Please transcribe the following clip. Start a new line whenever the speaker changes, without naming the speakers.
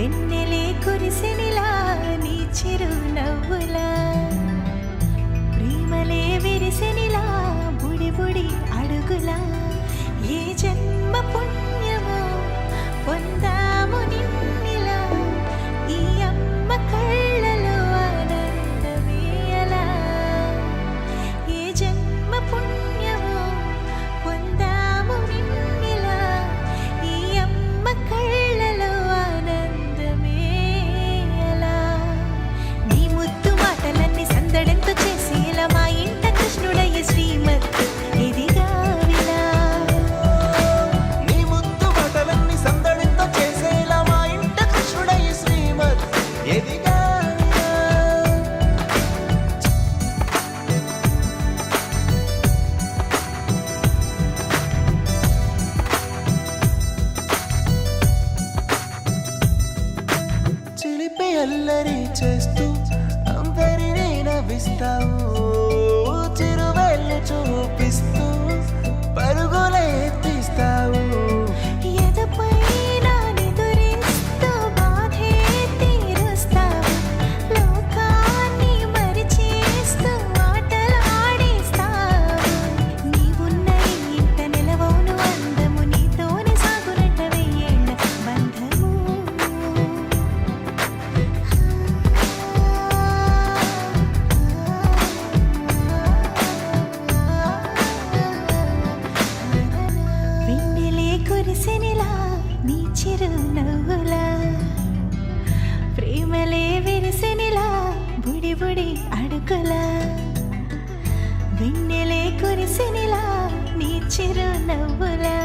వెన్నెలే కురిసెనిలా నీ చిరు నవ్వులా ప్రేమలే విరిసెనిలా బుడి బుడి అడుగులా ఏ జన్మ పుణ్యమో పొందాము నిన్నిలా ఈ అమ్మ కళ్ళలో ఆనందమే అలా ఏ జన్మ పుణ్యమో పొందాము నిన్నిలా ఈ అమ్మ కళ్ళలో ఆనందమే అలా నీ ముద్దు మాటలన్నీ సందడెంతో చేసేలా మా ఇంట కృష్ణుడయ్య శ్రీమత్ ఇదిగా విలా
నీ ముద్దు మాటలన్నీ సందడితో చేసేలా మా ఇంట కృష్ణుడయ్య శ్రీమత్ ఎదిగా చిలిపి అల్లరి చేస్తూ అందరినీ నవ్విస్తావు చిరువెళ్ళు చూపిస్తూ పరుగులే తీస్తావు
ఎదపై నా నిదురిస్తూ బాధే తీరుస్తావు లోకాన్ని మరిచేస్తూ ఆటలు ఆడిస్తావు నీవున్న ఈ ఇంట నిలవవును అందము నీతోనే సాగునట్ట వెయ్యేళ్ళ బంధము వెన్నెలే కురిసెనిలా నీ చిరు నవ్వులా ప్రేమలే విరిసెనిలా బుడి బుడి అడుగులా వెన్నెలే కురిసెనిలా నీ చిరు నవ్వులా